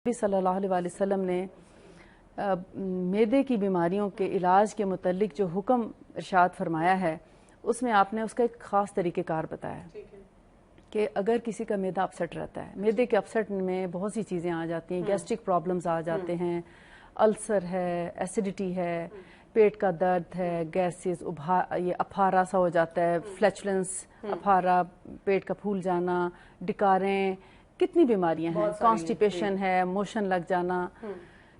نبی صلی اللہ علیہ وسلم نے معدے کی بیماریوں کے علاج کے متعلق جو حکم ارشاد فرمایا ہے اس میں آپ نے اس کا ایک خاص طریقہ کار بتایا کہ اگر کسی کا معدہ اپسٹ رہتا ہے، معدے کے اپسٹ میں بہت سی چیزیں آ جاتی ہیں، گیسٹرک پرابلمز آ جاتے ہیں، السر ہے، ایسیڈیٹی ہے، پیٹ کا درد ہے، گیسز، یہ اپھارا سا ہو جاتا ہے، فلیچلنس، اپھارا، پیٹ کا پھول جانا، ڈکاریں، کتنی بیماریاں ہیں، کانسٹیپیشن ہے، موشن لگ جانا،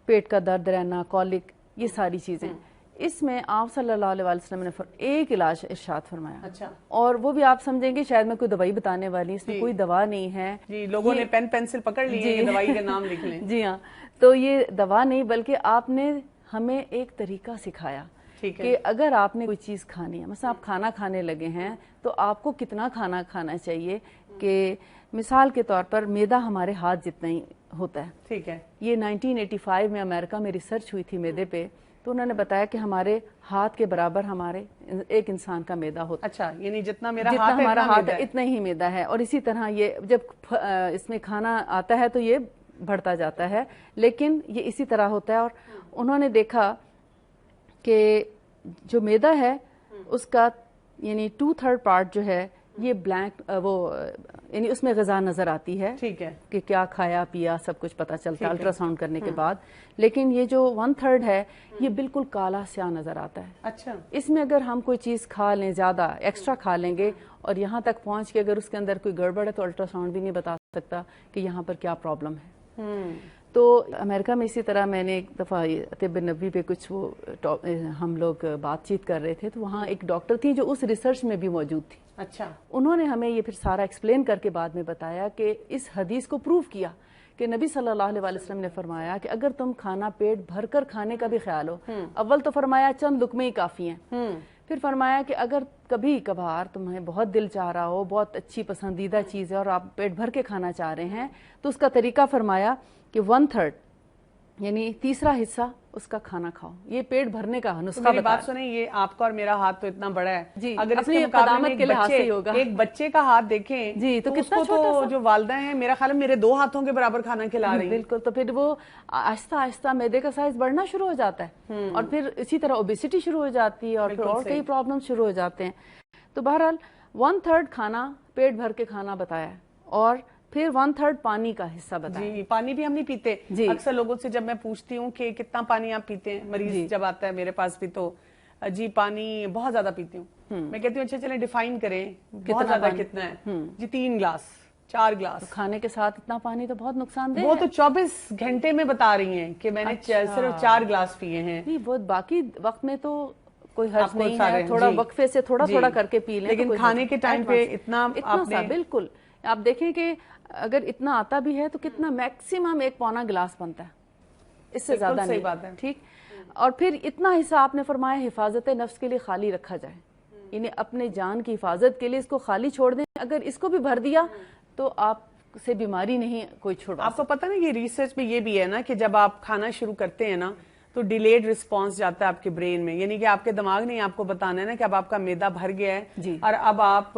پیٹ کا درد رہنا، کولک، یہ ساری چیزیں۔ اس میں آپ صلی اللہ علیہ وسلم نے ایک علاج ارشاد فرمایا، اور وہ بھی آپ سمجھیں گے شاید میں کوئی دوائی بتانے والی، اس میں کوئی دوا نہیں ہے، جی لوگوں نے پین پینسل پکڑ لی ہے، دوائی کا نام لکھ لیں۔ جی ہاں، تو یہ دوا نہیں بلکہ آپ نے ہمیں ایک طریقہ سکھایا کہ اگر آپ نے کوئی چیز کھانی ہے، مثلا آپ کھانا کھانے لگے ہیں تو آپ کو کتنا کھانا کھانا چاہیے، کہ مثال کے طور پر معدہ ہمارے ہاتھ جتنا ہی ہوتا ہے۔ ٹھیک ہے، یہ 1985 میں امریکہ میں ریسرچ ہوئی تھی معدے پہ، تو انہوں نے بتایا کہ ہمارے ہاتھ کے برابر ہمارے ایک انسان کا معدہ ہوتا ہے۔ اچھا، یعنی جتنا میرا جتنا ہاتھ ہے ہمارا ہاتھ ہے اتنا ہی معدہ ہے، اور اسی طرح یہ جب اس میں کھانا آتا ہے تو یہ بڑھتا جاتا ہے، لیکن یہ اسی طرح ہوتا ہے۔ اور انہوں نے دیکھا کہ جو معدہ ہے اس کا یعنی 2/3 پارٹ جو ہے یہ بلینک، وہ یعنی اس میں غذا نظر آتی ہے، ٹھیک ہے، کہ کیا کھایا پیا سب کچھ پتا چلتا ہے الٹرا ساؤنڈ کرنے کے بعد، لیکن یہ جو 1/3 ہے یہ بالکل کالا سیاہ نظر آتا ہے۔ اچھا، اس میں اگر ہم کوئی چیز کھا لیں، زیادہ ایکسٹرا کھا لیں گے اور یہاں تک پہنچ کے اگر اس کے اندر کوئی گڑبڑ ہے تو الٹرا ساؤنڈ بھی نہیں بتا سکتا کہ یہاں پر کیا پرابلم ہے۔ تو امریکہ میں اسی طرح میں نے ایک دفعہ طب نبوی پہ کچھ وہ ہم لوگ بات چیت کر رہے تھے، تو وہاں ایک ڈاکٹر تھی جو اس ریسرچ میں بھی موجود تھی۔ اچھا، انہوں نے ہمیں یہ پھر سارا ایکسپلین کر کے بعد میں بتایا کہ اس حدیث کو پروف کیا کہ نبی صلی اللہ علیہ وسلم نے فرمایا کہ اگر تم کھانا پیٹ بھر کر کھانے کا بھی خیال ہو، اول تو فرمایا چند لقمے ہی کافی ہیں، پھر فرمایا کہ اگر کبھی کبھار تمہیں بہت دل چاہ رہا ہو، بہت اچھی پسندیدہ چیز ہے اور آپ پیٹ بھر کے کھانا چاہ رہے ہیں، تو اس کا طریقہ فرمایا کہ 1/3 یعنی تیسرا حصہ اس کا کھانا کھاؤ۔ یہ پیٹ بھرنے کا نسخہ میری بات سنیں، یہ آپ کا اور میرا ہاتھ تو اتنا بڑا ہے، جی، اگر اس اپنی کے مقابلے میں قدامت کے لحاظ سے ہی ہوگا، ایک بچے کا ہاتھ دیکھیں جی تو کتنا اس کو تو جو والدہ ہیں میرا خیال ہے میرے 2 ہاتھوں کے برابر کھانا کھلا رہی ہیں۔ بالکل، تو پھر وہ آہستہ آہستہ معدے کا سائز بڑھنا شروع ہو جاتا ہے، اور پھر اسی طرح اوبیسٹی شروع ہو جاتی ہے، اور پھر اور کئی پرابلم شروع ہو جاتے ہیں۔ تو بہرحال 1/3 کھانا پیٹ بھر کے کھانا بتایا، اور پھر 1/3 پانی کا حصہ بتایا۔ جی، پانی بھی ہم نہیں پیتے، اکثر لوگوں سے جب میں پوچھتی ہوں کہ کتنا پانی آپ پیتے ہیں، مریض جب آتا ہے میرے پاس بھی تو جی پانی بہت زیادہ پیتی ہوں، میں کہتی ہوں اچھا چلیں ڈیفائن کریں بہت زیادہ کتنا ہے، جی 3 گلاس 4 گلاس۔ کھانے کے ساتھ اتنا پانی تو بہت نقصان دہ ہے۔ وہ تو 24 گھنٹے میں بتا رہی ہیں کہ میں نے صرف 4 گلاس پیے ہیں۔ نہیں، وہ باقی وقت میں تو کوئی حرج نہیں ہے، تھوڑا وقفے سے تھوڑا تھوڑا کر کے پی لیں، لیکن کھانے کے ٹائم پہ اتنا سا بالکل آپ دیکھیں کہ اگر اتنا آتا بھی ہے تو کتنا میکسیمم 1 گلاس بنتا ہے، اس سے زیادہ نہیں۔ صحیح بات ہے، ٹھیک، اور پھر اتنا حصہ آپ نے فرمایا حفاظت نفس کے لیے خالی رکھا جائے، یعنی اپنے جان کی حفاظت کے لیے اس کو خالی چھوڑ دیں، اگر اس کو بھی بھر دیا تو آپ سے بیماری نہیں کوئی چھوڑا۔ آپ کو پتہ نا یہ ریسرچ میں یہ بھی ہے نا کہ جب آپ کھانا شروع کرتے ہیں نا تو ڈیلیڈ رسپانس جاتا ہے آپ کے برین میں، یعنی کہ آپ کے دماغ نے آپ کو بتانا ہے نا کہ اب آپ کا معدہ بھر گیا ہے اور اب آپ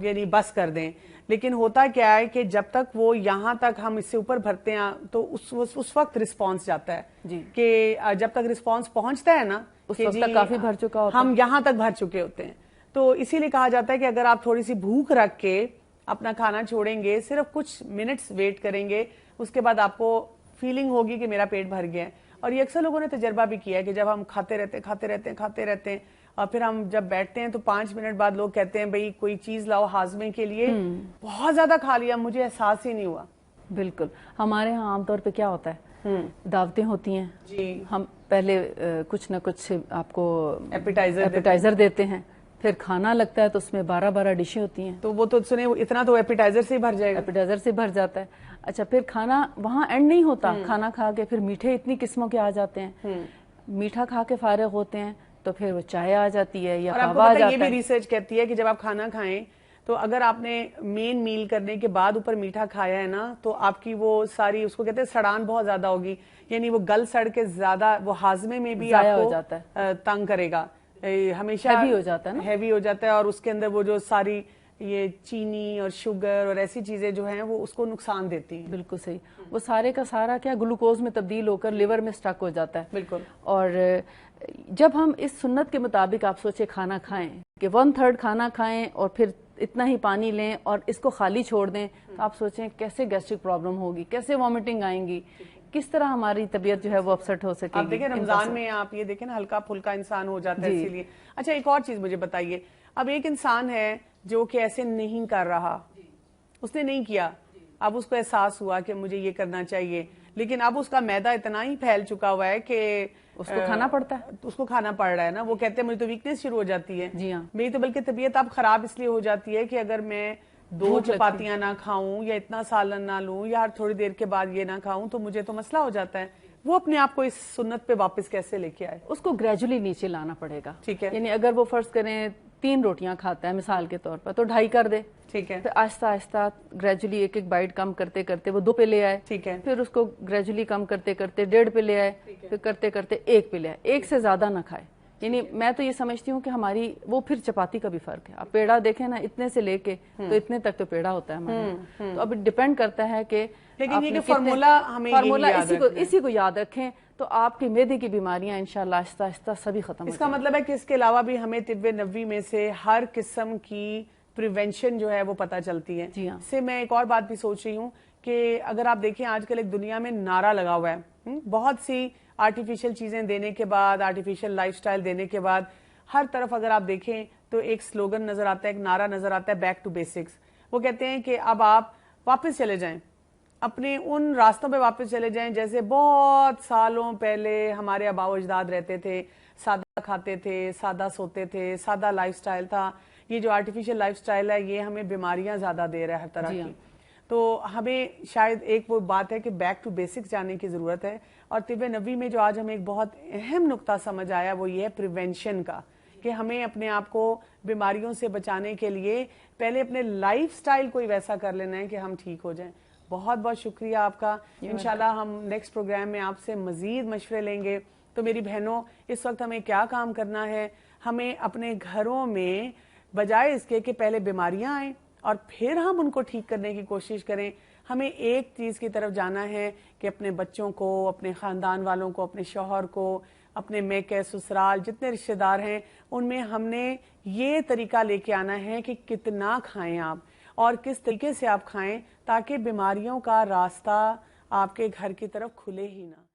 یعنی بس کر دیں، لیکن ہوتا کیا ہے کہ جب تک وہ یہاں تک ہم اس سے اوپر بھرتے ہیں تو اس وقت رسپانس جاتا ہے کہ جب تک رسپانس پہنچتا ہے نا اس وقت تک کافی بھر چکا ہوتا ہے، ہم یہاں تک بھر چکے ہوتے ہیں۔ تو اسی لیے کہا جاتا ہے کہ اگر آپ تھوڑی سی بھوک رکھ کے اپنا کھانا چھوڑیں گے، صرف کچھ منٹس ویٹ کریں گے، اس کے بعد آپ کو فیلنگ ہوگی کہ میرا پیٹ بھر گیا ہے۔ اور یہ اکثر لوگوں نے تجربہ بھی کیا ہے کہ جب ہم کھاتے رہتے ہیں اور پھر ہم جب بیٹھتے ہیں تو 5 منٹ بعد لوگ کہتے ہیں بھئی کوئی چیز لاؤ ہاضمے کے لیے، بہت زیادہ کھا لیا، مجھے احساس ہی نہیں ہوا۔ بالکل، ہمارے ہاں عام طور پہ کیا ہوتا ہے، دعوتیں ہوتی ہیں، جی ہم پہلے کچھ نہ کچھ آپ کو ایپیٹائزر دیتے ہیں، پھر کھانا لگتا ہے تو اس میں 12 ڈشیں ہوتی ہیں، تو وہ تو سنیں اتنا تو ایپیٹائزر سے ہی بھر جائے گا، ایپیٹائزر سے بھر جاتا ہے۔ اچھا، پھر کھانا وہاں اینڈ نہیں ہوتا، کھانا کھا کے پھر میٹھے اتنی قسموں کے آ جاتے ہیں، میٹھا کھا کے فارغ ہوتے ہیں تو پھر وہ چائے آ جاتی ہے یا کہوہ آ جاتا ہے۔ یہ بھی ریسرچ کہتی ہے کہ جب آپ کھانا کھائیں تو اگر آپ نے مین میل کرنے کے بعد اوپر میٹھا کھایا ہے نا تو آپ کی وہ ساری اس کو کہتے ہیں سڑان بہت زیادہ ہوگی، یعنی وہ گل سڑ کے زیادہ وہ ہاضمے میں بھی آپ کو تنگ کرے گا، ہمیشہ ہیوی ہو جاتا ہے نا، ہیوی ہو جاتا ہے، اور اس کے اندر وہ جو ساری یہ چینی اور شوگر اور ایسی چیزیں جو ہیں وہ اس کو نقصان دیتی ہیں. بالکل صحیح. وہ سارے کا سارا کیا گلوکوز میں تبدیل ہو کر لیور میں سٹک ہو جاتا ہے. بالکل. اور جب ہم اس سنت کے مطابق آپ سوچے کھانا کھائیں کہ 1/3 کھانا کھائیں اور پھر اتنا ہی پانی لیں اور اس کو خالی چھوڑ دیں, تو آپ سوچیں کیسے گیسٹرک پرابلم ہوگی, کیسے وامٹنگ آئیں گی, کس طرح ہماری طبیعت جو ہے وہ اپسٹ ہو سکے گی. آپ دیکھیں رمضان میں آپ یہ دیکھیں نا ہلکا پھلکا انسان ہو جاتا ہے اسی لیے. اچھا ایک اور چیز مجھے بتائیے, اب ایک انسان ہے جو کہ ایسے نہیں کر رہا, اس نے نہیں کیا, اب اس کو احساس ہوا کہ مجھے یہ کرنا چاہیے, لیکن اب اس کا میدا اتنا ہی پھیل چکا ہوا ہے کہ اس کو کھانا پڑتا ہے, اس کو کھانا پڑ رہا ہے نا. وہ کہتے ہیں مجھے تو ویکنیس شروع ہو جاتی ہے. جی ہاں, میری تو بلکہ طبیعت اب خراب اس لیے ہو جاتی ہے کہ اگر میں 2 چپاتیاں نہ کھاؤں یا اتنا سالن نہ لوں یا تھوڑی دیر کے بعد یہ نہ کھاؤں تو مجھے تو مسئلہ ہو جاتا ہے. وہ اپنے آپ کو اس سنت پہ واپس کیسے لے کے آئے؟ اس کو گریجولی نیچے لانا پڑے گا. ٹھیک ہے. یعنی اگر وہ فرض کریں 3 روٹیاں کھاتا ہے مثال کے طور پر, تو 2.5 کر دے. ٹھیک ہے. پھر آہستہ آہستہ گریجولی ایک بائٹ کم کرتے کرتے وہ 2 پہ لے آئے. ٹھیک ہے. پھر اس کو گریجولی کم کرتے کرتے 1.5 پہ لے آئے. پھر کرتے کرتے 1 پہ لے آئے. 1 سے زیادہ نہ کھائے. یعنی میں تو یہ سمجھتی ہوں کہ ہماری وہ پھر چپاتی کا بھی فرق ہے. آپ پیڑا دیکھیں نا, اتنے سے لے کے تو اتنے تک تو پیڑا ہوتا ہے ہمارا. تو اب ڈیپینڈ کرتا ہے کہ لیکن یہ فارمولا ہمیں اسی کو یاد رکھیں تو آپ کی معدے کی بیماریاں انشاءاللہ آہستہ آہستہ سبھی ختم ہو جائیں. اس کا مطلب ہے کہ اس کے علاوہ بھی ہمیں طب نبوی میں سے ہر قسم کی پریونشن جو ہے وہ پتہ چلتی ہے. جی ہاں. اس سے میں ایک اور بات بھی سوچ رہی ہوں کہ اگر آپ دیکھیں آج کل ایک دنیا میں نعرہ لگا ہوا ہے, بہت سی آرٹیفیشل چیزیں دینے کے بعد, آرٹیفیشل لائف سٹائل دینے کے بعد, ہر طرف اگر آپ دیکھیں تو ایک سلوگن نظر آتا ہے, ایک نعرہ نظر آتا ہے, بیک ٹو بیسکس. وہ کہتے ہیں کہ اب آپ واپس چلے جائیں, اپنے ان راستوں پہ واپس چلے جائیں جیسے بہت سالوں پہلے ہمارے آباء و اجداد رہتے تھے. سادہ کھاتے تھے, سادہ سوتے تھے, سادہ لائف سٹائل تھا. یہ جو آرٹیفیشل لائف سٹائل ہے یہ ہمیں بیماریاں زیادہ دے رہا ہے ہر طرح کی. تو ہمیں شاید ایک وہ بات ہے کہ بیک ٹو بیسکس جانے کی ضرورت ہے. اور طب نبوی میں جو آج ہمیں ایک بہت اہم نقطہ سمجھ آیا وہ یہ ہے پریونشن کا, کہ ہمیں اپنے آپ کو بیماریوں سے بچانے کے لیے پہلے اپنے لائف سٹائل کو ہی ویسا کر لینا ہے کہ ہم ٹھیک ہو جائیں. بہت بہت شکریہ آپ کا. انشاءاللہ ہم نیکسٹ پروگرام میں آپ سے مزید مشورے لیں گے. تو میری بہنوں, اس وقت ہمیں کیا کام کرنا ہے, ہمیں اپنے گھروں میں بجائے اس کے کہ پہلے بیماریاں آئیں اور پھر ہم ان کو ٹھیک کرنے کی کوشش کریں, ہمیں ایک چیز کی طرف جانا ہے کہ اپنے بچوں کو, اپنے خاندان والوں کو, اپنے شوہر کو, اپنے میکے سسرال جتنے رشتہ دار ہیں ان میں ہم نے یہ طریقہ لے کے آنا ہے کہ کتنا کھائیں آپ اور کس طریقے سے آپ کھائیں تاکہ بیماریوں کا راستہ آپ کے گھر کی طرف کھلے ہی نہ.